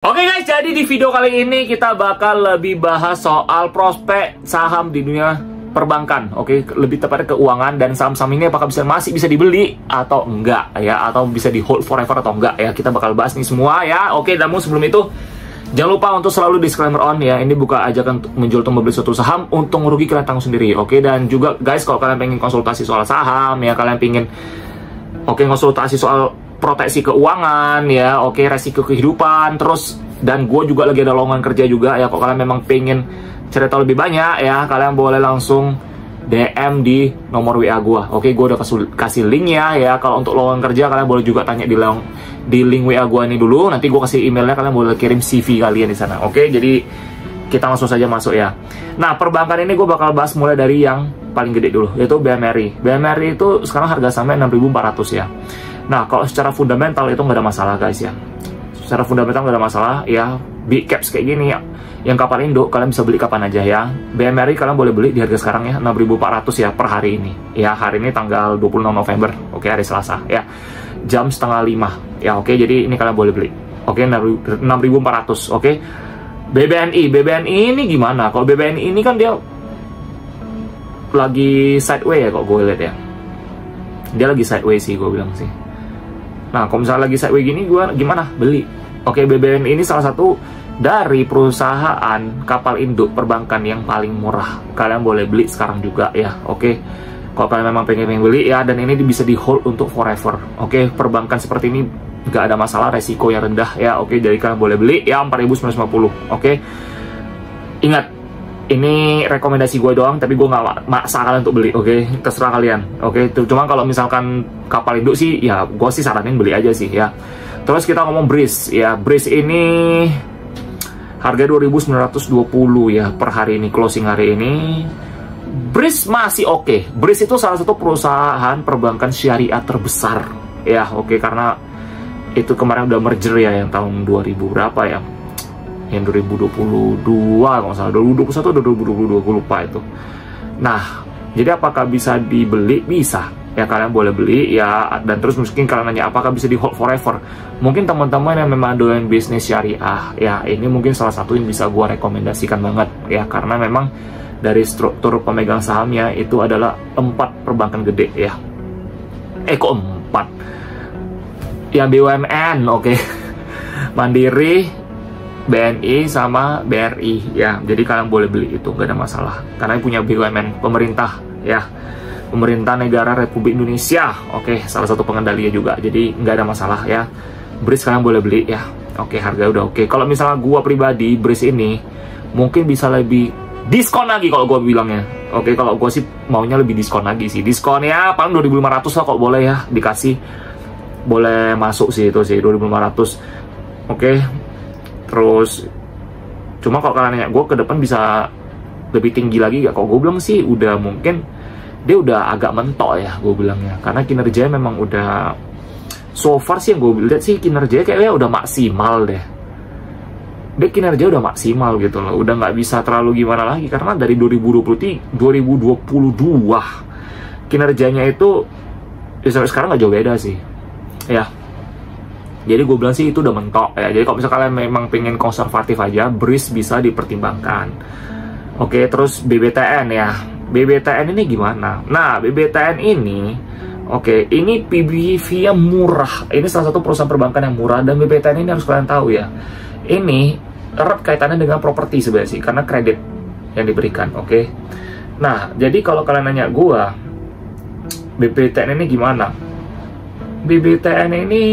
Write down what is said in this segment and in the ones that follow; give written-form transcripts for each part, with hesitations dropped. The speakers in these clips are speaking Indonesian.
Oke guys, jadi di video kali ini kita bakal lebih bahas soal prospek saham di dunia perbankan. Oke, lebih tepatnya keuangan dan saham-saham ini apakah masih bisa dibeli atau enggak ya, atau bisa di hold forever atau enggak ya. Kita bakal bahas nih semua ya. Oke, namun sebelum itu jangan lupa untuk selalu disclaimer on ya. Ini bukan ajakan menjual atau membeli suatu saham. Untung rugi kalian tanggung sendiri. Oke, dan juga guys, kalau kalian pengen konsultasi soal saham ya, kalian pengen konsultasi soal proteksi keuangan ya, resiko kehidupan, terus dan gue juga lagi ada lowongan kerja juga ya. Kalau kalian memang pengen cerita lebih banyak ya, kalian boleh langsung DM di nomor WA gue. Gue udah kasih linknya ya. Kalau untuk lowongan kerja kalian boleh juga tanya di link WA gue ini dulu. Nanti gue kasih emailnya, kalian boleh kirim CV kalian di sana. Jadi kita langsung saja masuk ya. Nah, perbankan ini gue bakal bahas mulai dari yang paling gede dulu, yaitu BMRI. BMRI itu sekarang harga sahamnya 6.400 ya. Nah, kalau secara fundamental itu nggak ada masalah guys ya. Secara fundamental nggak ada masalah ya. Big caps kayak gini ya, yang kapal induk kalian bisa beli kapan aja ya. BMRI kalian boleh beli di harga sekarang ya, 6.400 ya per hari ini. Ya, hari ini tanggal 26 November. Hari Selasa ya. Jam 4:30 ya. Jadi ini kalian boleh beli. 6.400. BBNI ini gimana? Kalau BBNI ini kan dia lagi sideways ya, kok gue lihat ya. Dia lagi sideways sih, gue bilang sih. Nah, kalau misalnya lagi sideways gini, gue gimana? Beli. BBNI ini salah satu dari perusahaan kapal induk perbankan yang paling murah. Kalian boleh beli sekarang juga ya. Kalau kalian memang pengen beli ya, dan ini bisa di hold untuk forever. Perbankan seperti ini nggak ada masalah, resiko yang rendah ya. Jadi kalian boleh beli ya, 4.950. Ingat, ini rekomendasi gue doang, tapi gue nggak maksa kalian untuk beli. Terserah kalian. Cuma kalau misalkan kapal induk sih ya, gue sih saranin beli aja sih ya. Terus kita ngomong BRIS ya. BRIS ini harga 2.920 ya per hari ini, closing hari ini. BRIS masih BRIS itu salah satu perusahaan perbankan syariah terbesar ya. Karena itu kemarin udah merger ya, yang tahun 2000 berapa ya, yang 2022 kalau nggak salah, 2021 atau 2022 gue lupa itu. Nah, jadi apakah bisa dibeli? Bisa ya, kalian boleh beli ya. Dan terus mungkin kalian nanya apakah bisa di hold forever. Mungkin teman-teman yang memang doyan bisnis syariah ya, ini mungkin salah satu yang bisa gue rekomendasikan banget ya, karena memang dari struktur pemegang sahamnya itu adalah 4 perbankan gede ya. Kok 4 ya, BUMN Mandiri, BNI sama BRI ya. Jadi kalian boleh beli itu, nggak ada masalah, karena punya BUMN pemerintah ya, pemerintah negara Republik Indonesia. Salah satu pengendalinya juga, jadi nggak ada masalah ya. BRIS kalian boleh beli ya. Harga udah Kalau misalnya gua pribadi, BRIS ini mungkin bisa lebih diskon lagi kalau gua bilangnya. Kalau gua sih maunya lebih diskon lagi sih. Diskon ya paling 2.500 lah, kok boleh ya dikasih, boleh masuk sih itu sih 2.500. Terus cuma kalau kalian nanya gue ke depan bisa lebih tinggi lagi gak? Kalau gue bilang sih udah, mungkin dia udah agak mentok ya, gue bilangnya, karena kinerjanya memang udah, so far sih yang gue lihat sih kinerjanya kayaknya udah maksimal deh. Dia kinerja udah maksimal gitu loh, udah nggak bisa terlalu gimana lagi, karena dari 2022 kinerjanya itu ya, sampai sekarang nggak jauh beda sih ya. Jadi gue bilang sih itu udah mentok ya. Jadi kalau misalnya kalian memang pengen konservatif aja, BRIS bisa dipertimbangkan. Terus BBTN ya. BBTN ini gimana? Nah, BBTN ini ini PBV-nya murah. Ini salah satu perusahaan perbankan yang murah, dan BBTN ini harus kalian tahu ya, ini erat kaitannya dengan properti sebenarnya sih, karena kredit yang diberikan. Nah, jadi kalau kalian nanya gue, BBTN ini gimana? BBTN ini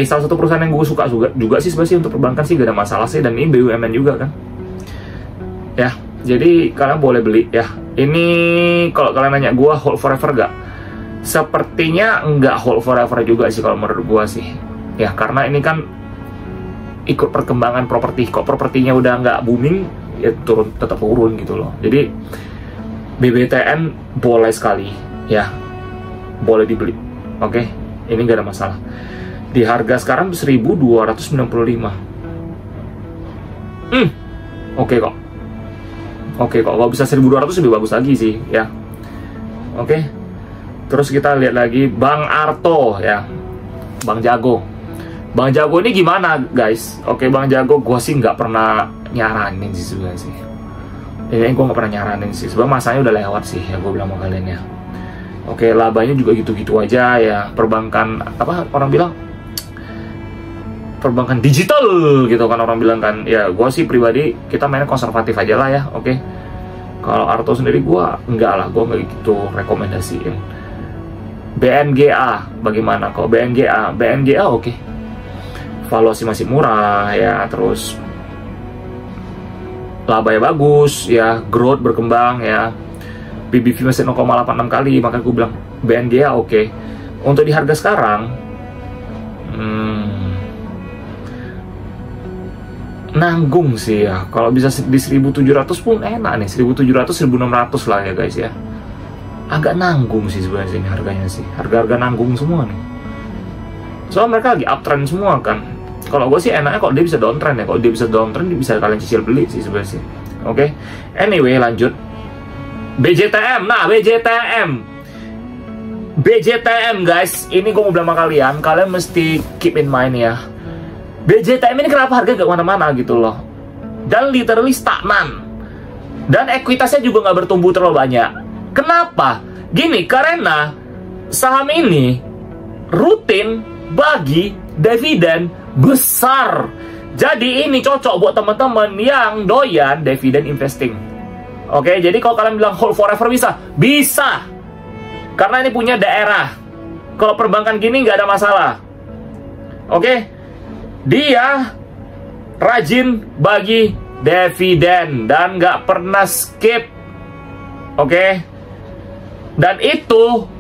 salah satu perusahaan yang gue suka juga sih sebenarnya untuk perbankan sih, gak ada masalah sih, dan ini BUMN juga kan ya. Jadi kalian boleh beli ya. Ini kalau kalian nanya gue hold forever gak? Sepertinya nggak hold forever juga sih kalau menurut gue sih ya, karena ini kan ikut perkembangan properti. Kok propertinya udah nggak booming ya, tetap turun gitu loh. Jadi BBTN boleh sekali ya, boleh dibeli. Ini nggak ada masalah. Di harga sekarang 1.295. Kok. Kalau bisa 1.200 lebih bagus lagi sih ya. Terus kita lihat lagi Bang Arto ya, Bang Jago. Bang Jago ini gimana guys? Oke, Bang Jago gue sih nggak pernah nyaranin sih sebenarnya sih. Ini gue nggak pernah nyaranin sih. Sebenarnya masanya udah lewat sih ya, gue bilang sama kalian ya. Oke, labanya juga gitu-gitu aja ya. Perbankan apa orang bilang? Perbankan digital gitu kan orang bilang kan. Ya gue sih pribadi kita mainnya konservatif aja lah ya. Oke. Kalau Arto sendiri gue enggak lah, gue nggak gitu rekomendasiin. BNGA bagaimana? Kalau BNGA oke. Valuasi masih murah ya, terus labanya bagus ya, growth berkembang ya, PBV masih 0,86 kali, makanya gue bilang BNGA oke. Untuk di harga sekarang nanggung sih ya, kalau bisa di 1.700 pun enak nih, 1.700 1.600 lah ya guys ya. Agak nanggung sih sebenarnya ini harganya sih, harga-harga nanggung semua nih. Soalnya mereka lagi uptrend semua kan. Kalau gue sih enaknya kalau dia bisa downtrend ya. Kalau dia bisa downtrend, dia bisa kalian cicil beli sih sebenarnya sih. Oke. Anyway, lanjut. BJTM. Nah, BJTM guys, ini gue mau bilang sama kalian mesti keep in mind ya. BJTM ini kenapa harga gak kemana-mana gitu loh. Dan literally stagnan. Dan ekuitasnya juga gak bertumbuh terlalu banyak. Kenapa? Gini, karena saham ini rutin bagi dividen besar. Jadi ini cocok buat teman-teman yang doyan dividen investing. Oke, jadi kalau kalian bilang hold forever bisa. Karena ini punya daerah. Kalau perbankan gini nggak ada masalah. Oke, dia rajin bagi dividen dan nggak pernah skip. Oke, dan itu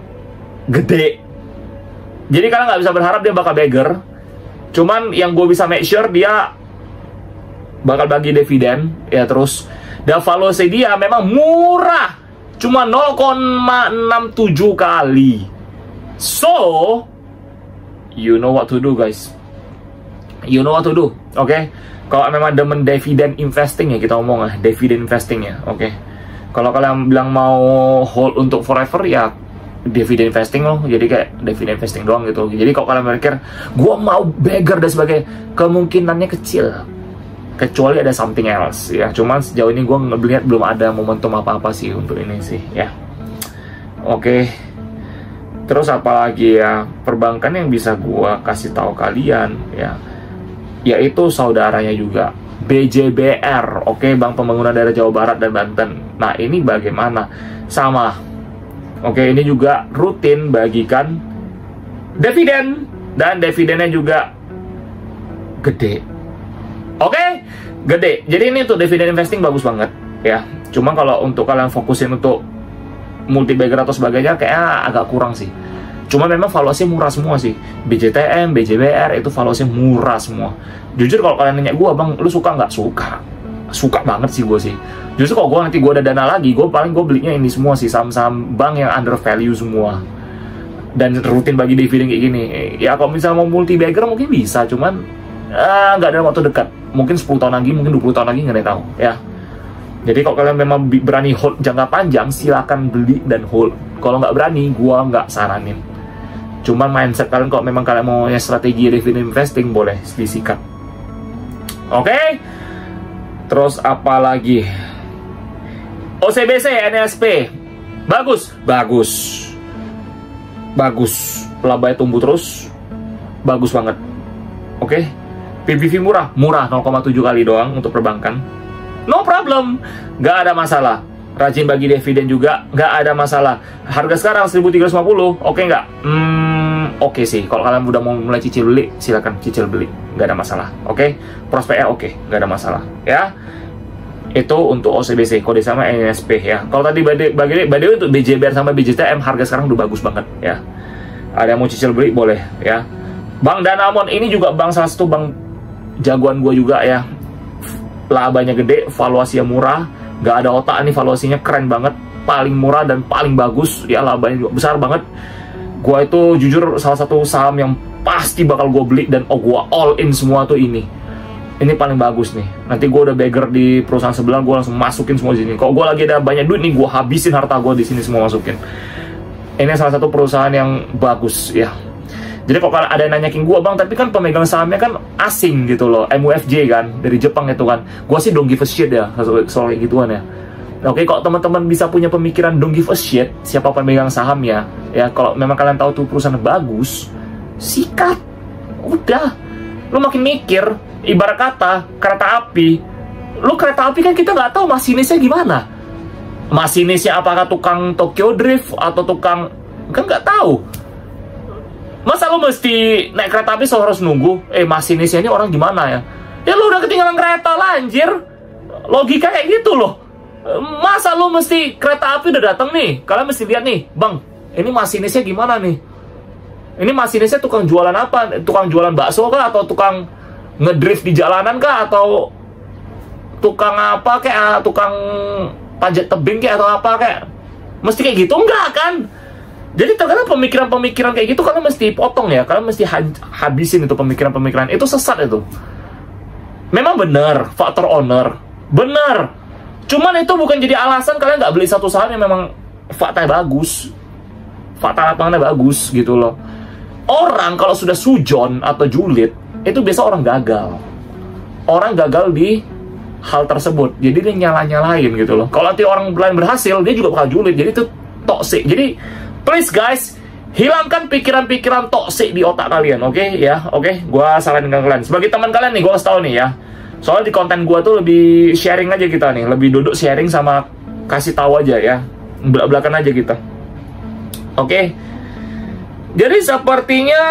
gede. Jadi kalian nggak bisa berharap dia bakal beggar. Cuman yang gue bisa make sure dia bakal bagi dividen ya, terus dan valuasi dia memang murah, cuma 0,67 kali. So you know what to do guys, you know what to do. Oke, kalau memang demen dividen investing ya, kita ngomong ya dividen investing ya. Oke, kalau kalian bilang mau hold untuk forever ya dividen investing loh, jadi kayak dividen investing doang gitu. Jadi kalau kalian mikir gue mau beggar dan sebagainya, kemungkinannya kecil kecuali ada something else ya. Cuman sejauh ini gue ngelihat belum ada momentum apa-apa sih untuk ini sih ya. Oke, terus apalagi ya perbankan yang bisa gue kasih tahu kalian ya, yaitu saudaranya juga BJBR. Oke, Bank Pembangunan Daerah Jawa Barat dan Banten. Nah ini bagaimana? Sama. Oke, ini juga rutin bagikan dividen dan dividennya juga gede. Oke, gede. Jadi ini untuk dividen investing bagus banget ya. Cuma kalau untuk kalian fokusin untuk multi bagger atau sebagainya kayaknya agak kurang sih. Cuma memang valuasi murah semua sih. BJTM, BJBR itu valuasi murah semua. Jujur kalau kalian nanya gue, Bang, lu suka nggak? Suka banget sih gue sih. Justru kalau gue nanti gue ada dana lagi, gue belinya ini semua sih, saham-saham bank yang under value semua dan rutin bagi dividen kayak gini ya. Kalau misalnya mau multi bagger mungkin bisa, cuman nggak ada waktu dekat, mungkin 10 tahun lagi, mungkin 20 tahun lagi, nggak ada yang tahu ya. Jadi kalau kalian memang berani hold jangka panjang, silakan beli dan hold. Kalau nggak berani, gue nggak saranin. Cuman mindset kalian kalau memang kalian mau strategi dividen investing, boleh disikat. Oke. Terus apa lagi? OCBC, NSP. Bagus. Labanya tumbuh terus. Bagus banget. Oke. PBV murah 0,7 kali doang untuk perbankan. No problem. Gak ada masalah. Rajin bagi dividen juga, gak ada masalah. Harga sekarang 1.350, oke nggak? Oke sih. Kalau kalian udah mau mulai cicil beli, silakan cicil beli. Gak ada masalah. Oke. Prospeknya oke. Gak ada masalah. Ya. Itu untuk OCBC, kode sama NSP ya. Kalau tadi bagi untuk BJBR sama BJTM harga sekarang udah bagus banget ya. Ada yang mau cicil beli boleh ya. Bank Danamon ini juga salah satu bank jagoan gue juga ya. Labanya gede, valuasinya murah, gak ada otak nih, valuasinya keren banget, paling murah dan paling bagus ya, labanya juga besar banget. Gue itu jujur salah satu saham yang pasti bakal gue beli dan gue all in semua tuh ini. Ini paling bagus nih. Nanti gue udah beggar di perusahaan sebelah, gue langsung masukin semua di sini. Kalau gue lagi ada banyak duit nih, gue habisin harta gue di sini semua masukin. Ini salah satu perusahaan yang bagus ya. Jadi kalau ada yang nanyakin gue, bang, tapi kan pemegang sahamnya kan asing gitu loh, MUFJ kan, dari Jepang itu kan. Gue sih don't give a shit ya soal kayak gituan ya. Oke, kalau teman-teman bisa punya pemikiran don't give a shit siapa pemegang sahamnya, ya kalau memang kalian tahu tuh perusahaan bagus, sikat, udah. Lu makin mikir, ibarat kata kereta api. Lu kereta api kan kita nggak tahu masinisnya gimana. Masinisnya apakah tukang Tokyo Drift atau tukang, kan nggak tahu. Masa lu mesti naik kereta api harus nunggu, masinisnya ini orang gimana ya? Ya lu udah ketinggalan kereta lah, anjir. Logika kayak gitu loh. Masa lu mesti kereta api udah datang nih, kalian mesti lihat nih, bang, ini masinisnya gimana nih? Ini masinisnya tukang jualan apa? Tukang jualan bakso kah? Atau tukang ngedrift di jalanan kah? Atau tukang apa kayak tukang panjat tebing kayak atau apa kayak? Mesti kayak gitu enggak kan? Jadi terkadang pemikiran-pemikiran kayak gitu kalian mesti potong ya, kalian mesti habisin itu pemikiran-pemikiran itu, sesat itu. Memang benar faktor owner, benar. Cuman itu bukan jadi alasan kalian nggak beli satu saham yang memang faktanya bagus, fakta lapangannya bagus gitu loh. Orang kalau sudah sujon atau julid, itu biasa orang gagal. Orang gagal di hal tersebut, jadi dia nyala-nyalain gitu loh. Kalau nanti orang lain berhasil, dia juga bakal julid, jadi itu toxic. Jadi please guys, hilangkan pikiran-pikiran toxic di otak kalian, oke? Ya, oke? Gua saranin kalian. Sebagai teman kalian nih, gua kasih tau nih ya. Soalnya di konten gue tuh lebih sharing aja kita nih, lebih duduk sharing sama kasih tahu aja ya, belak-belakan aja kita. Oke. Jadi sepertinya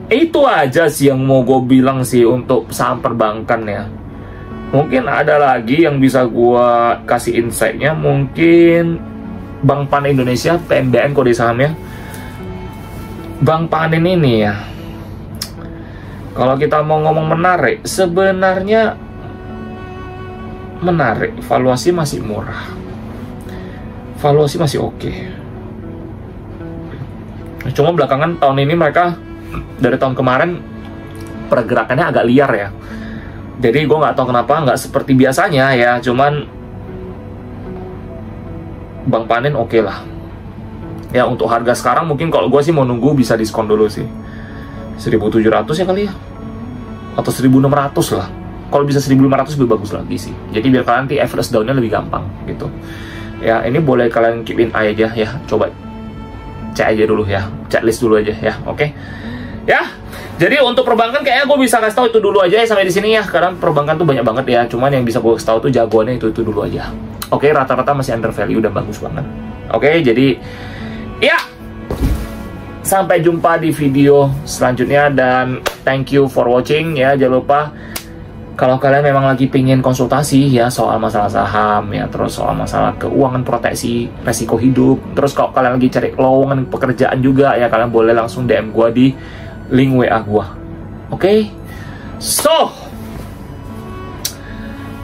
itu aja sih yang mau gue bilang sih untuk saham perbankan ya. Mungkin ada lagi yang bisa gue kasih insight-nya, mungkin Bank Panin Indonesia, PNBN kode sahamnya. Bank Panin ini ya, kalau kita mau ngomong menarik, sebenarnya menarik, valuasi masih murah, valuasi masih oke. Cuma belakangan tahun ini mereka, dari tahun kemarin, pergerakannya agak liar ya. Jadi gue nggak tahu kenapa, nggak seperti biasanya ya, cuman Bank Panin oke lah. Ya untuk harga sekarang mungkin kalau gue sih mau nunggu bisa diskon dulu sih. 1.700 ya kali ya, atau 1.600 lah. Kalau bisa 1.500 lebih bagus lagi sih. Jadi biar kalian nanti average down-nya lebih gampang gitu. Ya ini boleh kalian keep in eye aja ya. Coba cek aja dulu ya, checklist dulu aja ya. Oke. Ya. Jadi untuk perbankan kayaknya gue bisa kasih tahu itu dulu aja ya sampai di sini ya. Karena perbankan tuh banyak banget ya. Cuman yang bisa gue kasih tahu tuh jagoannya itu dulu aja. Oke, rata-rata masih under value, udah bagus banget. Oke, jadi ya. Sampai jumpa di video selanjutnya dan thank you for watching ya. Jangan lupa kalau kalian memang lagi pengen konsultasi ya soal masalah saham ya, terus soal masalah keuangan, proteksi resiko hidup, terus kalau kalian lagi cari lowongan pekerjaan juga ya, kalian boleh langsung DM gua di link WA gua. Oke? So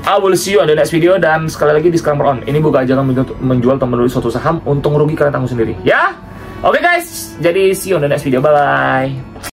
I will see you on the next video. Dan sekali lagi disclaimer on, ini bukan ajakan menjual atau membeli suatu saham. Untung rugi kalian tanggung sendiri ya. Oke guys, jadi see you on the next video, bye-bye.